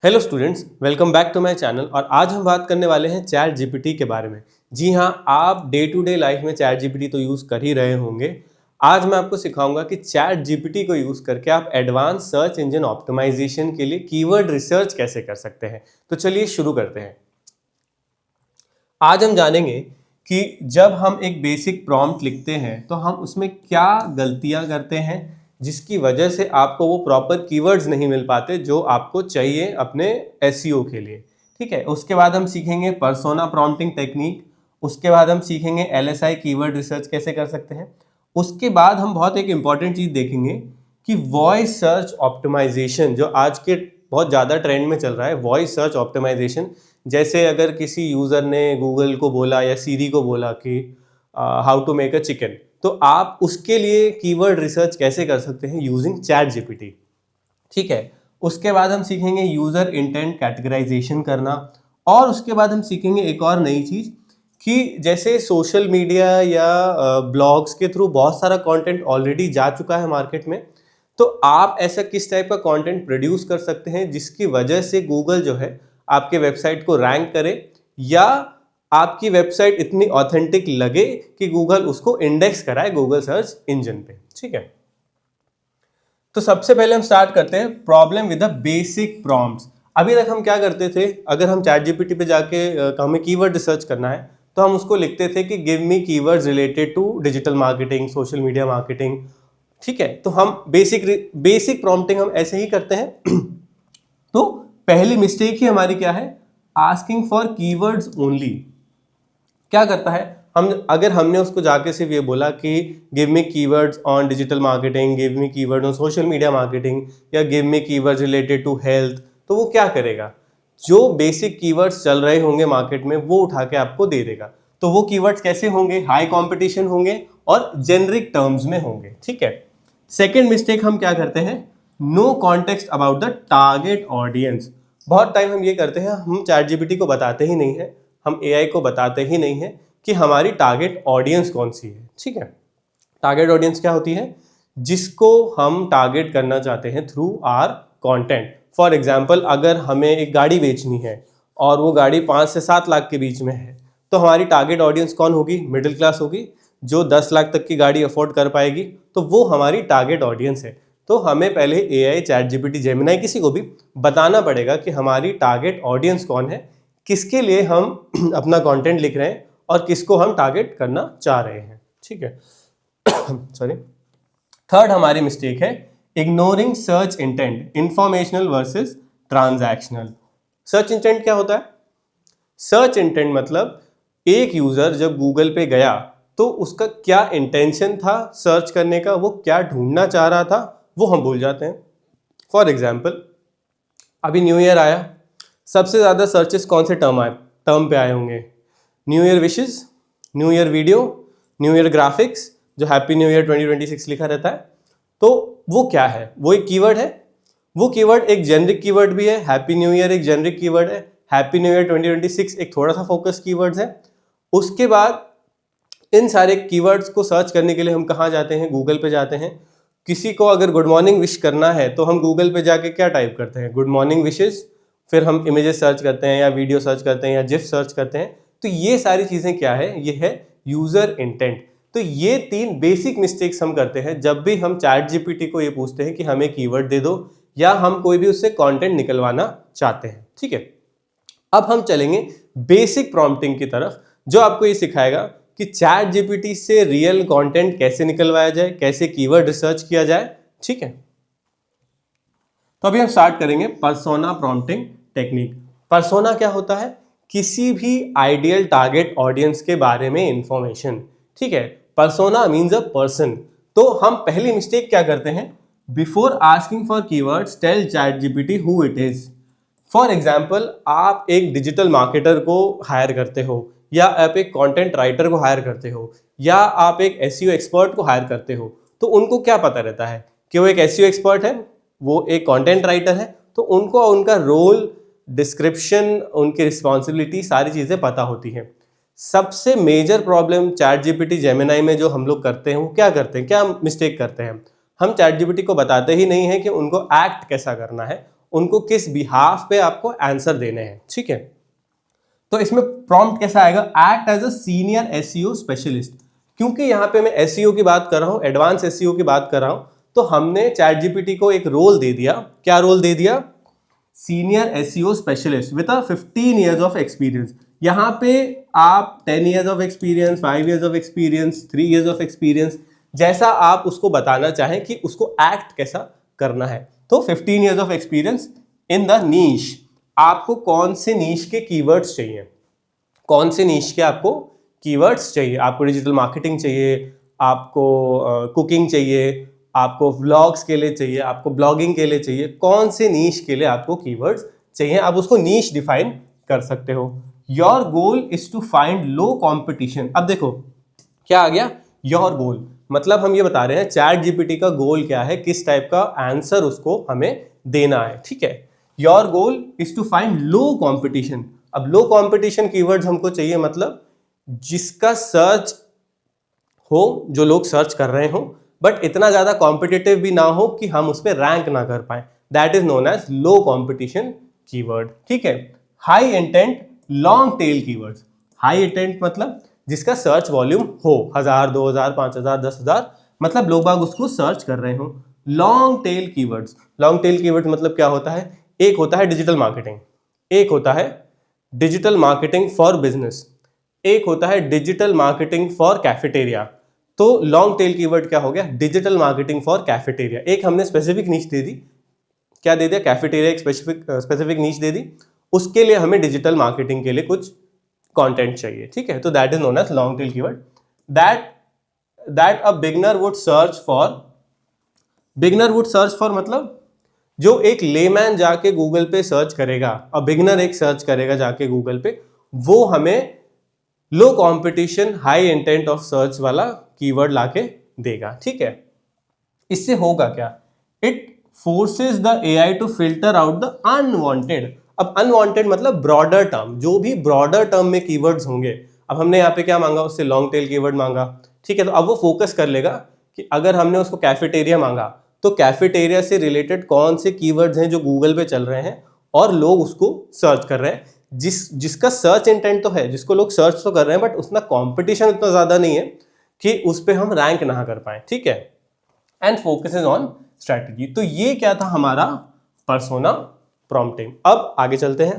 Hello students, welcome back to my channel. और आज हम बात करने वाले हैं चैट जीपीटी के बारे में। जी हाँ, आप डे टू डे लाइफ में चैट जीपीटी तो यूज़ कर ही रहे होंगे। आज मैं आपको सिखाऊंगा कि चैट जीपीटी को यूज़ करके आप एडवांस सर्च इंजन ऑप्टिमाइजेशन के लिए कीवर्ड रिसर्च कैसे कर सकते हैं। तो चलिए शुरू करते हैं। आज हम जानेंगे कि जब हम एक बेसिक प्रॉम्प्ट लिखते हैं तो हम उसमें क्या गलतियां करते हैं जिसकी वजह से आपको वो प्रॉपर कीवर्ड्स नहीं मिल पाते जो आपको चाहिए अपने एसईओ के लिए। ठीक है, उसके बाद हम सीखेंगे पर्सोना प्रॉम्प्टिंग टेक्निक। उसके बाद हम सीखेंगे एलएसआई कीवर्ड रिसर्च कैसे कर सकते हैं। उसके बाद हम बहुत एक इंपॉर्टेंट चीज़ देखेंगे कि वॉइस सर्च ऑप्टिमाइजेशन जो आज के बहुत ज़्यादा ट्रेंड में चल रहा है, वॉइस सर्च ऑप्टिमाइजेशन। जैसे अगर किसी यूज़र ने गूगल को बोला या सीरी को बोला कि how to make a chicken, तो आप उसके लिए कीवर्ड रिसर्च कैसे कर सकते हैं यूजिंग चैट जीपीटी। ठीक है, उसके बाद हम सीखेंगे यूज़र इंटेंट कैटेगराइजेशन करना। और उसके बाद हम सीखेंगे एक और नई चीज़ कि जैसे सोशल मीडिया या ब्लॉग्स के थ्रू बहुत सारा कंटेंट ऑलरेडी जा चुका है मार्केट में, तो आप ऐसा किस टाइप का कंटेंट प्रोड्यूस कर सकते हैं जिसकी वजह से गूगल जो है आपके वेबसाइट को रैंक करे या आपकी वेबसाइट इतनी ऑथेंटिक लगे कि गूगल उसको इंडेक्स कराए गूगल सर्च इंजन पे। ठीक है, तो सबसे पहले हम स्टार्ट करते हैं problem with the basic prompts. अभी तक हम क्या करते थे, अगर हम चैट जीपीटी पे जाके हमें कीवर्ड रिसर्च करना है तो हम उसको लिखते थे कि give me keywords related to digital marketing, social media marketing. ठीक है, तो हम बेसिक प्रॉम्प्टिंग हम ऐसे ही करते हैं। तो पहली मिस्टेक ही हमारी क्या है, आस्किंग फॉर कीवर्ड्स ओनली। क्या करता है, अगर हमने उसको जाके सिर्फ ये बोला कि give me keywords on digital marketing, give me keyword on social media marketing या give me keywords related to health, तो वो क्या करेगा, जो बेसिक कीवर्ड्स चल रहे होंगे मार्केट में वो उठा के आपको दे देगा। तो वो कीवर्ड्स कैसे होंगे, हाई कॉम्पिटिशन होंगे और जेनरिक टर्म्स में होंगे। ठीक है, सेकेंड मिस्टेक हम क्या करते हैं, no context about the target audience. बहुत टाइम हम ये करते हैं, हम चैट जीपीटी को बताते ही नहीं है, हम एआई को बताते ही नहीं है कि हमारी टारगेट ऑडियंस कौन सी है। ठीक है, टारगेट ऑडियंस क्या होती है, जिसको हम टारगेट करना चाहते हैं through our content. For example, अगर हमें एक गाड़ी बेचनी है और वो गाड़ी 5 से 7 लाख के बीच में है, तो हमारी टारगेट ऑडियंस कौन होगी, मिडिल क्लास होगी जो 10 लाख तक की गाड़ी अफोर्ड कर पाएगी, तो वो हमारी टारगेट ऑडियंस है। तो हमें पहले एआई, चैट जीपीटी, जेमिनाई किसी को भी बताना पड़ेगा कि हमारी टारगेट ऑडियंस कौन है, किसके लिए हम अपना कंटेंट लिख रहे हैं और किसको हम टारगेट करना चाह रहे हैं। ठीक है, सॉरी। थर्ड हमारी मिस्टेक है ignoring search intent, informational versus transactional. Search intent क्या होता है, सर्च इंटेंट मतलब एक यूजर जब गूगल पे गया तो उसका क्या इंटेंशन था सर्च करने का, वो क्या ढूंढना चाह रहा था, वो हम भूल जाते हैं। फॉर एग्जाम्पल, अभी न्यू ईयर आया, सबसे ज़्यादा सर्चेस कौन से टर्म पे आए होंगे, new year wishes, new year video, new year graphics, जो हैप्पी न्यू ईयर 2026 लिखा रहता है। तो वो क्या है, वो एक कीवर्ड है। वो कीवर्ड एक जेनरिक कीवर्ड भी है, हैप्पी न्यू ईयर एक जेनरिक कीवर्ड है, हैप्पी न्यू ईयर 2026 एक थोड़ा सा फोकस कीवर्ड्स है। उसके बाद इन सारे कीवर्ड्स को सर्च करने के लिए हम कहाँ जाते हैं, गूगल पे जाते हैं। किसी को अगर गुड मॉर्निंग विश करना है तो हम गूगल पे जाके क्या टाइप करते हैं, गुड मॉर्निंग विशेस, फिर हम इमेजेस सर्च करते हैं या वीडियो सर्च करते हैं या जिफ सर्च करते हैं। तो ये सारी चीज़ें क्या है, ये है यूज़र इंटेंट। तो ये 3 बेसिक मिस्टेक्स हम करते हैं जब भी हम चैट जीपीटी को ये पूछते हैं कि हमें कीवर्ड दे दो या हम कोई भी उससे कंटेंट निकलवाना चाहते हैं। ठीक है, अब हम चलेंगे बेसिक प्रॉम्प्टिंग की तरफ, जो आपको ये सिखाएगा कि चैट जीपीटी से रियल कंटेंट कैसे निकलवाया जाए, कैसे कीवर्ड रिसर्च किया जाए। ठीक है, तो अभी हम स्टार्ट करेंगे पर्सोना प्रॉम्प्टिंग टेक्निक। पर्सोना क्या होता है, किसी भी आइडियल टारगेट ऑडियंस के बारे में इंफॉर्मेशन। ठीक है, पर्सोना मीन्स अ पर्सन। तो हम पहली मिस्टेक क्या करते हैं, before asking for keywords tell ChatGPT who it is. For example, आप एक डिजिटल मार्केटर को हायर करते हो या आप एक कंटेंट राइटर को हायर करते हो या आप एक एसईओ एक्सपर्ट को हायर करते हो, तो उनको क्या पता रहता है कि वो एक एसईओ एक्सपर्ट है, वो एक कंटेंट राइटर है, तो उनको उनका रोल, डिस्क्रिप्शन, उनकी रिस्पॉन्सिबिलिटी, सारी चीज़ें पता होती हैं। सबसे major problem ChatGPT, Gemini में जो हम लोग करते हैं, वो क्या करते हैं, क्या मिस्टेक करते हैं, हम चैट जीपीटी को बताते ही नहीं है कि उनको एक्ट कैसा करना है उनको किस बिहाफ पे आपको आंसर देने हैं, ठीक है। तो इसमें प्रॉम्प्ट कैसा आएगा, act as a senior SEO specialist. क्योंकि यहाँ पे मैं एसईओ की बात कर रहा हूँ, एडवांस एसईओ की बात कर रहा हूँ, तो हमने चैट जीपीटी को एक रोल दे दिया। क्या रोल दे दिया, senior SEO specialist with a 15 years of experience. यहाँ पे आप 10 years of experience, 5 years of experience, 3 years of experience, जैसा आप उसको बताना चाहें कि उसको एक्ट कैसा करना है। तो 15 years of experience in the niche. आपको कौन से नीश के कीवर्ड्स चाहिए, कौन से नीश के आपको कीवर्ड्स चाहिए। आपको डिजिटल मार्केटिंग चाहिए, आपको कुकिंग चाहिए, आपको व्लॉग्स के लिए चाहिए, आपको ब्लॉगिंग के लिए चाहिए, कौन से नीश के लिए आपको कीवर्ड्स चाहिए, आप उसको नीश डिफाइन कर सकते हो। Your goal is to find low competition. अब देखो क्या आ गया, योर गोल, मतलब हम ये बता रहे हैं चैट जीपीटी का गोल क्या है, किस टाइप का आंसर उसको हमें देना है, ठीक है। Your goal is to find low competition. अब लो कॉम्पिटिशन कीवर्ड्स हमको चाहिए, मतलब जिसका सर्च हो, जो लोग सर्च कर रहे हो, बट इतना ज्यादा कॉम्पिटिटिव भी ना हो कि हम उस पर रैंक ना कर पाए, that is known as low competition keyword, ठीक है। High intent long tail keywords. High intent मतलब जिसका सर्च वॉल्यूम हो 1000, 2000, 5000, 10,000, मतलब लोग बाग उसको सर्च कर रहे हो। Long tail keywords, long tail keywords मतलब क्या होता है, एक होता है डिजिटल मार्केटिंग, एक होता है डिजिटल मार्केटिंग फॉर बिजनेस, एक होता है डिजिटल मार्केटिंग फॉर कैफेटेरिया। तो लॉन्ग टेल कीवर्ड क्या हो गया, डिजिटल मार्केटिंग फॉर कैफेटेरिया। एक हमने स्पेसिफिक नीच दे दी, क्या दे दिया, कैफेटेरिया, एक स्पेसिफिक नीच दे दी, उसके लिए हमें डिजिटल मार्केटिंग के लिए कुछ कंटेंट चाहिए, ठीक है। तो that is known as long tail keyword. That a beginner would search for, beginner would search for मतलब जो एक लेमैन जाके गूगल पे सर्च करेगा, और बिगनर एक सर्च करेगा जाके गूगल पे, वो हमें low competition high intent of search वाला कीवर्ड लाके देगा, ठीक है। इससे होगा क्या, it forces the AI to filter out the unwanted. अब अनवांटेड मतलब ब्रॉडर टर्म, जो भी ब्रॉडर टर्म में कीवर्ड्स होंगे। अब हमने यहाँ पे क्या मांगा, उससे लॉन्ग टेल कीवर्ड मांगा, ठीक है। तो अब वो फोकस कर लेगा कि अगर हमने उसको कैफेटेरिया मांगा, तो कैफेटेरिया से रिलेटेड कौन से कीवर्ड्स हैं जो गूगल पे चल रहे हैं और लोग उसको सर्च कर रहे हैं, जिसका सर्च इंटेंट तो है, जिसको लोग सर्च तो कर रहे हैं, बट उसमें कंपटीशन इतना ज्यादा नहीं है कि उस पर हम रैंक ना कर पाए, ठीक है। And focuses on strategy. तो ये क्या था हमारा पर्सोना प्रॉम्प्टिंग। अब आगे चलते हैं।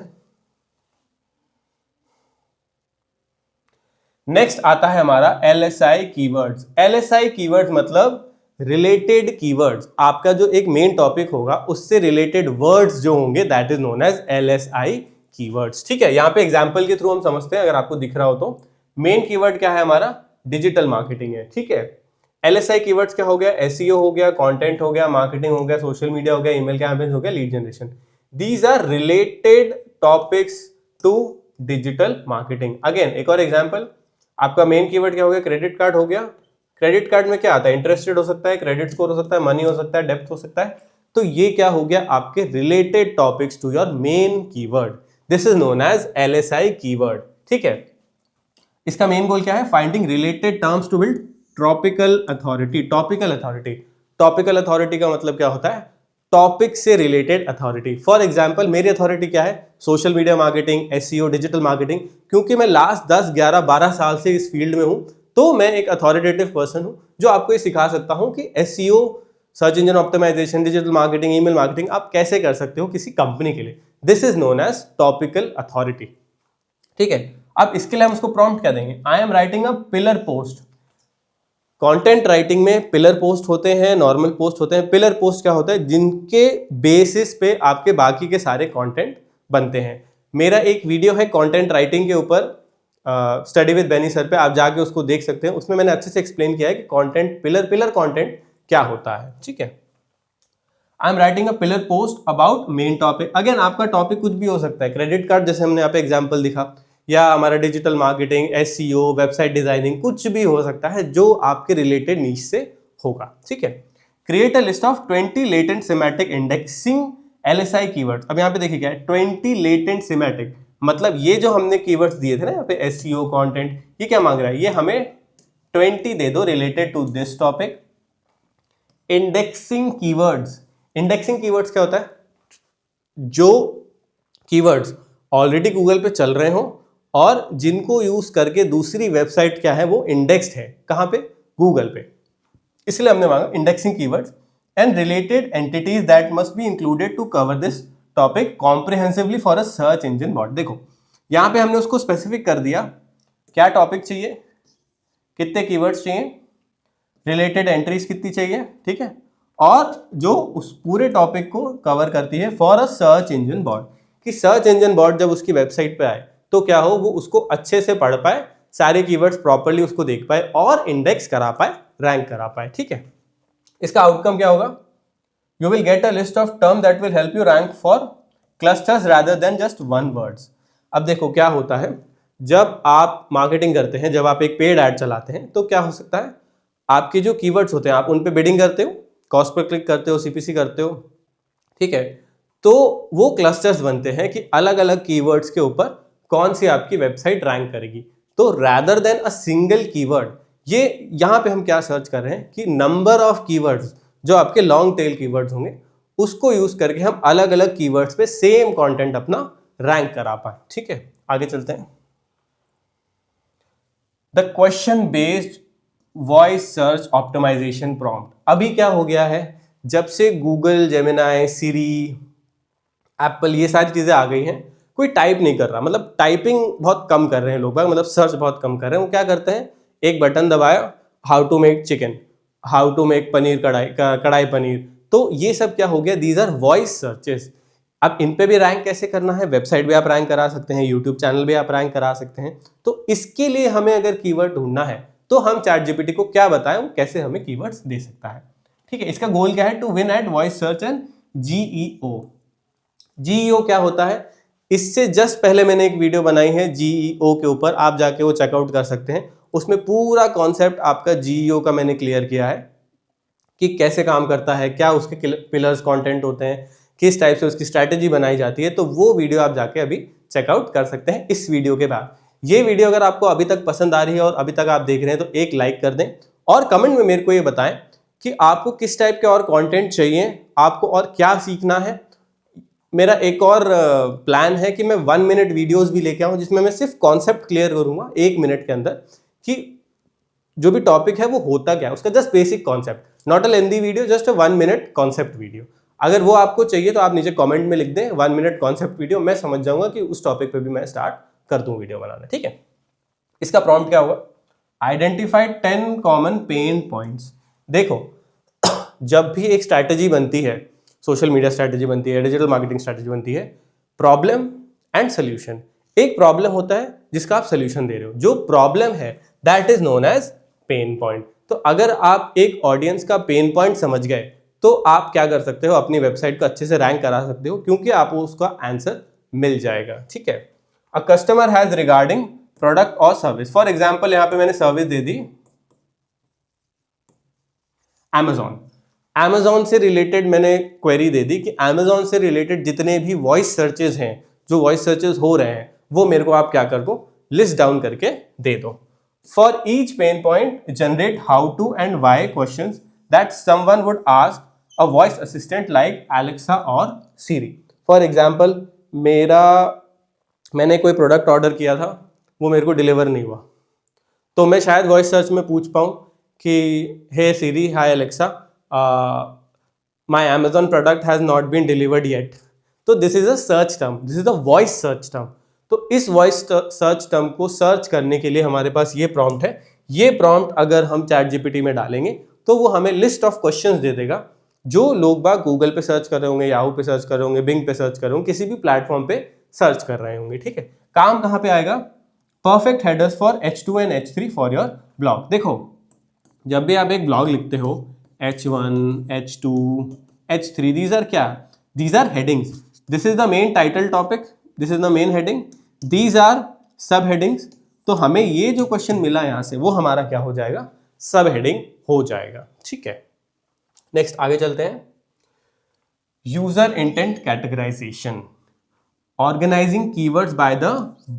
नेक्स्ट आता है हमारा एलएसआई कीवर्ड्स। एलएसआई कीवर्ड्स मतलब रिलेटेड कीवर्ड्स। आपका जो एक मेन टॉपिक होगा उससे रिलेटेड वर्ड्स जो होंगे, that is known as LSI keywords, ठीक है। यहां पे एग्जांपल के थ्रू हम समझते हैं, अगर आपको दिख रहा हो तो। मेन कीवर्ड क्या है हमारा, डिजिटल मार्केटिंग है, ठीक है। एलएसआई कीवर्ड्स क्या हो गया, एसईओ हो गया, कंटेंट हो गया, मार्केटिंग हो गया, सोशल मीडिया हो गया, ईमेल कैंपेन्स हो गया, lead generation. These are related topics to digital marketing. Again एक और एग्जांपल, आपका मेन कीवर्ड क्या हो गया, क्रेडिट कार्ड हो गया। क्रेडिट कार्ड में क्या आता है, इंटरेस्टेड हो सकता है, क्रेडिट स्कोर हो सकता है, मनी हो सकता है, डेप्थ हो सकता है। तो ये क्या हो गया, आपके related topics to your main keyword. This is known as LSI keyword, ठीक है। इसका मेन गोल क्या है, finding related terms to build topical authority. Topical authority, topical authority का मतलब क्या होता है, टॉपिक से रिलेटेड अथॉरिटी। फॉर एग्जांपल मेरी अथॉरिटी क्या है, social media marketing, SEO, digital marketing. क्योंकि मैं लास्ट 10, 11, 12 साल से इस फील्ड में हूं, तो मैं एक अथॉरिटेटिव पर्सन हूं जो आपको ये सिखा सकता हूं कि SEO, search engine optimization, digital marketing, email marketing आप कैसे कर सकते हो किसी कंपनी के लिए। This is known as topical authority, ठीक है। अब इसके लिए हम उसको प्रॉम्प्ट क्या देंगे, I am writing a pillar post. Content writing में पिलर पोस्ट होते हैं, नॉर्मल पोस्ट होते हैं। पिलर पोस्ट क्या होता है, जिनके बेसिस पे आपके बाकी के सारे कंटेंट बनते हैं। मेरा एक वीडियो है कंटेंट राइटिंग के ऊपर, स्टडी विद बेनी सर पे, आप जाके उसको देख सकते हैं। उसमें मैंने अच्छे से एक्सप्लेन किया है कि कंटेंट पिलर कंटेंट क्या होता है, ठीक है। I am writing a pillar post about main topic. Again आपका टॉपिक कुछ भी हो सकता है, क्रेडिट कार्ड जैसे हमने यहाँ पे एग्जांपल दिखा, या हमारा digital marketing, SEO, website designing, कुछ भी हो सकता है जो आपके रिलेटेड नीश से होगा, ठीक है। Create a list of 20 latent semantic indexing LSI keywords. अब यहाँ पे देखिए क्या है, 20 लेटेंट सेमेटिक, मतलब ये जो हमने कीवर्ड्स दिए थे ना यहाँ पे, एसईओ, कंटेंट, ये क्या मांग रहा है, ये हमें 20 दे दो related to this topic. Indexing keywords, indexing keywords क्या होता है, जो कीवर्ड्स ऑलरेडी गूगल पे चल रहे हो और जिनको यूज करके दूसरी वेबसाइट क्या है वो इंडेक्स्ड है, कहाँ पे, गूगल पे, इसलिए हमने मांगा indexing keywords and related entities that must be included to cover this topic comprehensively for a search engine bot. देखो यहाँ पे हमने उसको स्पेसिफिक कर दिया, क्या टॉपिक चाहिए, कितने कीवर्ड्स चाहिए, रिलेटेड एंट्रीज कितनी चाहिए, ठीक है, और जो उस पूरे टॉपिक को कवर करती है for a search engine bot, कि सर्च इंजन बॉट जब उसकी वेबसाइट पे आए तो क्या हो, वो उसको अच्छे से पढ़ पाए, सारे कीवर्ड्स प्रॉपर्ली उसको देख पाए और इंडेक्स करा पाए, रैंक करा पाए, ठीक है। इसका आउटकम क्या होगा, you will get a list of term that will help you rank for clusters rather than just one words. अब देखो क्या होता है, जब आप मार्केटिंग करते हैं, जब आप एक पेड ऐड चलाते हैं तो क्या हो सकता है, आपके जो कीवर्ड्स होते हैं आप उन पे बिडिंग करते हो, कॉस्ट पर क्लिक करते हो, सीपीसी करते हो, ठीक है, तो वो क्लस्टर्स बनते हैं कि अलग अलग कीवर्ड्स के ऊपर कौन सी आपकी वेबसाइट रैंक करेगी। तो rather than a single keyword, ये यहाँ पे हम क्या सर्च कर रहे हैं कि नंबर ऑफ कीवर्ड्स जो आपके लॉन्ग टेल कीवर्ड्स होंगे उसको यूज करके हम अलग अलग कीवर्ड्स पे सेम कंटेंट अपना रैंक करा पाए, ठीक है। आगे चलते हैं, the question based voice search optimization prompt. अभी क्या हो गया है, जब से गूगल, जेमिनाई, सिरी, एप्पल, ये सारी चीजें आ गई हैं, कोई टाइप नहीं कर रहा, मतलब टाइपिंग बहुत कम कर रहे हैं लोग, मतलब सर्च बहुत कम कर रहे हैं। वो क्या करते हैं, एक बटन दबाया, how to make chicken, how to make paneer kadai paneer, तो ये सब क्या हो गया, दीज आर वॉइस सर्चेस। अब इन पे भी रैंक कैसे करना है, वेबसाइट भी आप रैंक करा सकते हैं, यूट्यूब चैनल भी आप रैंक करा सकते हैं। तो इसके लिए हमें अगर कीवर्ड ढूंढना है तो हम चैट जीपीटी को क्या बताएं, वो कैसे हमें कीवर्ड्स दे सकता है, ठीक है। इसका गोल क्या है, to win at voice search and GEO. GEO क्या होता है, इससे जस्ट पहले मैंने एक वीडियो बनाई है जीईओ के ऊपर, आप जाके वो चेकआउट कर सकते हैं। उसमें पूरा कॉन्सेप्ट आपका जीईओ का मैंने क्लियर किया है कि कैसे काम करता है, क्या उसके पिलर्स कंटेंट होते हैं, किस टाइप से उसकी स्ट्रैटेजी बनाई जाती है। तो वो वीडियो आप जाके अभी चेकआउट कर सकते हैं इस वीडियो के बाद। ये वीडियो अगर आपको अभी तक पसंद आ रही है और अभी तक आप देख रहे हैं तो एक लाइक कर दें और कमेंट में मेरे को ये बताएं कि आपको किस टाइप के और कंटेंट चाहिए, आपको और क्या सीखना है। मेरा एक और प्लान है कि मैं 1 मिनट वीडियोस भी लेके आऊं जिसमें मैं सिर्फ कॉन्सेप्ट क्लियर करूंगा 1 मिनट के अंदर, कि जो भी टॉपिक है वो होता क्या है, उसका just basic concept, not a lengthy video, just a 1 minute concept video. अगर वो आपको चाहिए तो आप नीचे कमेंट में लिख दें 1 मिनट कॉन्सेप्ट वीडियो, मैं समझ जाऊंगा कि उस टॉपिक पे भी मैं स्टार्ट कर दूं वीडियो बनाना, ठीक है। इसका प्रॉम्प्ट क्या होगा, आइडेंटिफाई 10 कॉमन पेन पॉइंट्स। देखो जब भी एक स्ट्रैटेजी बनती है, सोशल मीडिया स्ट्रैटेजी बनती है, डिजिटल मार्केटिंग स्ट्रैटेजी बनती है, प्रॉब्लम एंड सोल्यूशन। एक प्रॉब्लम होता है जिसका आप सोल्यूशन दे रहे हो, जो प्रॉब्लम है that is known as pain point. तो अगर आप एक ऑडियंस का पेन पॉइंट समझ गए तो आप क्या कर सकते हो, अपनी वेबसाइट को अच्छे से रैंक करा सकते हो, क्योंकि आपको उसका आंसर मिल जाएगा, ठीक है। A customer has regarding product और सर्विस, फॉर एग्जाम्पल यहाँ पे मैंने सर्विस दे दी Amazon से रिलेटेड मैंने क्वेरी दे दी कि Amazon से रिलेटेड जितने भी वॉइस सर्चेज हैं, जो वॉइस सर्चेज हो रहे हैं, वो मेरे को आप क्या कर दो, लिस्ट डाउन करके दे दो। For each pain point generate how to and why questions that someone would ask a voice assistant like Alexa और सीरी। फॉर एग्जाम्पल मैंने कोई प्रोडक्ट ऑर्डर किया था, वो मेरे को डिलीवर नहीं हुआ, तो मैं शायद वॉइस सर्च में पूछ पाऊँ कि hey Siri, hi Alexa, my Amazon product has not been delivered yet। तो this is a search term, this is a voice search term. तो इस वॉइस सर्च टर्म को सर्च करने के लिए हमारे पास ये प्रॉम्प्ट है। ये प्रॉम्प्ट अगर हम चैट जीपीटी में डालेंगे तो वो हमें लिस्ट ऑफ क्वेश्चंस दे देगा जो लोग बाग गूगल पे सर्च कर रहे होंगे, याहू पे सर्च कर रहे होंगे, बिंग पे सर्च कर रहे होंगे, किसी भी प्लेटफॉर्म पे सर्च कर रहे होंगे, ठीक है। काम कहाँ पे आएगा, perfect headers for H2 and H3 for your blog. देखो जब भी आप एक ब्लॉग लिखते हो, H1, H2, H3, these are क्या, these are headings, this is the main title topic, this is the main heading, these are सब headings। तो हमें ये जो क्वेश्चन मिला यहां से वो हमारा क्या हो जाएगा, सब हेडिंग हो जाएगा, ठीक है। नेक्स्ट आगे चलते हैं, user intent categorization, organizing keywords by the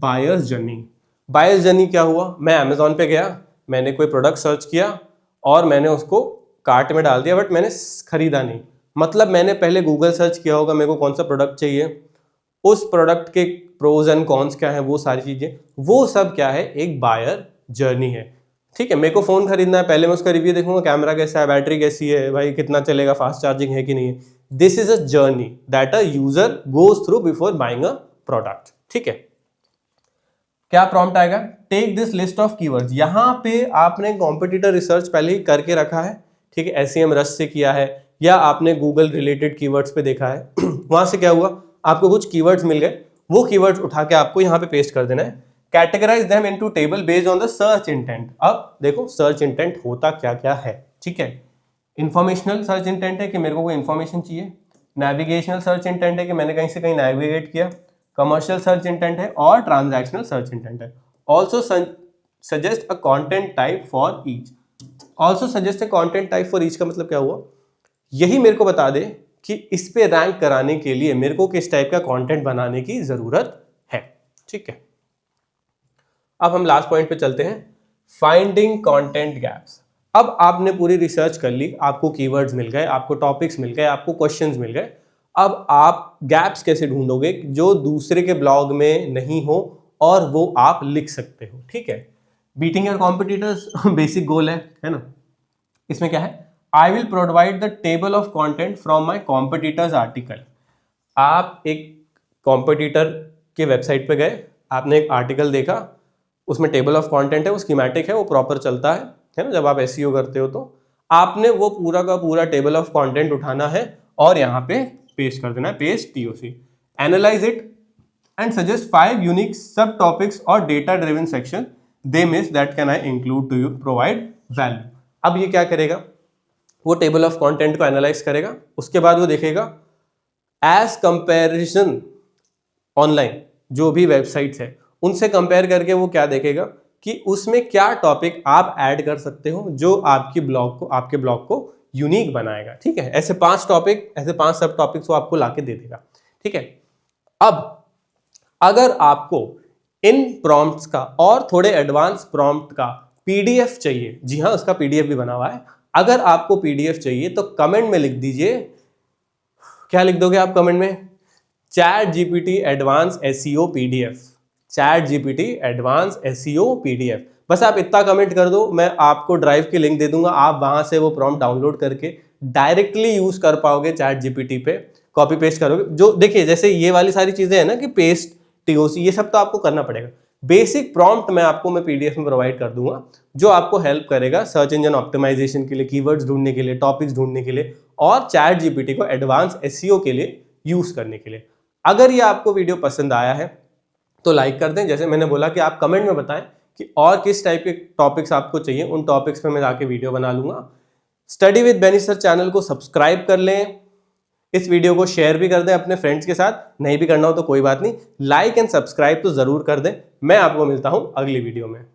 buyer's journey. Buyer's journey क्या हुआ, मैं अमेजोन पे गया, मैंने कोई प्रोडक्ट सर्च किया और मैंने उसको कार्ट में डाल दिया, बट मैंने खरीदा नहीं, मतलब मैंने पहले गूगल सर्च किया होगा मेरे को कौन सा प्रोडक्ट चाहिए, उस प्रोडक्ट के प्रोज एंड कॉन्स क्या है, वो सारी चीजें, वो सब क्या है, एक बायर जर्नी है। ठीक है, मेरे को फोन खरीदना है, पहले मैं उसका रिव्यू देखूंगा, कैमरा कैसा है, बैटरी कैसी है, भाई कितना चलेगा, फास्ट चार्जिंग है कि नहीं है। This is a journey that a user goes through before buying a product. ठीक है, क्या प्रॉम्प्ट आएगा, take this list of keywords. यहां पे आपने कॉम्पिटिटर रिसर्च पहले ही करके रखा है, ठीक है, SEM रश से किया है या आपने गूगल रिलेटेड कीवर्ड्स पे देखा है वहां से क्या हुआ, आपको कुछ कीवर्ड्स मिल गए, वो कीवर्ड्स उठा के आपको यहाँ पे पेस्ट कर देना है। Categorize them into table based on the search intent. अब देखो सर्च इंटेंट होता क्या क्या है, ठीक है, इंफॉर्मेशनल सर्च इंटेंट है कि मेरे को कोई इंफॉर्मेशन चाहिए, नेविगेशनल सर्च इंटेंट है कि मैंने कहीं से कहीं नेविगेट किया, कमर्शियल सर्च इंटेंट है और ट्रांजैक्शनल सर्च इंटेंट है। Also suggest a content type for each. Also suggest a content type for each का मतलब क्या हुआ, यही मेरे को बता दे कि इस पे रैंक कराने के लिए मेरे को किस टाइप का कंटेंट बनाने की जरूरत है। ठीक है, अब हम लास्ट पॉइंट पे चलते हैं, फाइंडिंग कंटेंट गैप्स। अब आपने पूरी रिसर्च कर ली, आपको कीवर्ड्स मिल गए, आपको टॉपिक्स मिल गए, आपको क्वेश्चंस मिल गए, अब आप गैप्स कैसे ढूंढोगे जो दूसरे के ब्लॉग में नहीं हो और वो आप लिख सकते हो। ठीक है, beating your competitors basic goal है ना। इसमें क्या है, I will provide the table of content from my competitors article. आप एक कॉम्पिटिटर के वेबसाइट पे गए, आपने एक आर्टिकल देखा, उसमें टेबल ऑफ कंटेंट है, वो स्कीमेटिक है, वो प्रॉपर चलता है ना, जब आप SEO करते हो तो आपने वो पूरा का पूरा टेबल ऑफ कंटेंट उठाना है और यहाँ पे पेस्ट कर देना है, paste TOC। Analyse it and suggest 5 unique सब टॉपिक्स और data driven section they miss that can I include to you provide value. अब ये क्या करेगा, वो टेबल ऑफ कंटेंट को एनालाइज करेगा, उसके बाद वो देखेगा एज कंपैरिजन ऑनलाइन जो भी वेबसाइट्स है उनसे कंपेयर करके वो क्या देखेगा कि उसमें क्या टॉपिक आप ऐड कर सकते हो जो आपके ब्लॉग को यूनिक बनाएगा। ठीक है, ऐसे 5 टॉपिक, ऐसे 5 सब टॉपिक्स वो आपको लाके दे देगा। ठीक है, अब अगर आपको इन प्रॉम्प्ट्स का और थोड़े एडवांस प्रॉम्प्ट का PDF चाहिए, जी हाँ उसका PDF भी बना हुआ है, अगर आपको PDF चाहिए तो कमेंट में लिख दीजिए, क्या लिख दोगे आप कमेंट में, ChatGPT advance SEO PDF, ChatGPT advance SEO PDF। बस आप इतना कमेंट कर दो, मैं आपको ड्राइव की लिंक दे दूंगा, आप वहां से वो प्रॉम्प्ट डाउनलोड करके डायरेक्टली यूज कर पाओगे ChatGPT पे, कॉपी पेस्ट करोगे। जो देखिए जैसे ये वाली सारी चीजें है ना कि पेस्ट TOC, ये सब तो आपको करना पड़ेगा। बेसिक प्रॉम्प्ट मैं PDF में प्रोवाइड कर दूंगा जो आपको हेल्प करेगा सर्च इंजन ऑप्टिमाइजेशन के लिए, कीवर्ड्स ढूंढने के लिए, टॉपिक्स ढूंढने के लिए और ChatGPT को एडवांस SEO के लिए यूज करने के लिए। अगर ये आपको वीडियो पसंद आया है तो लाइक कर दें, जैसे मैंने बोला कि आप कमेंट में बताएं कि और किस टाइप के टॉपिक्स आपको चाहिए, उन टॉपिक्स पे मैं जाके वीडियो बना लूंगा। Study with Benny sir channel को सब्सक्राइब कर लें, इस वीडियो को शेयर भी कर दें अपने फ्रेंड्स के साथ, नहीं भी करना हो तो कोई बात नहीं, लाइक एंड सब्सक्राइब तो जरूर कर दें। मैं आपको मिलता हूं अगली वीडियो में।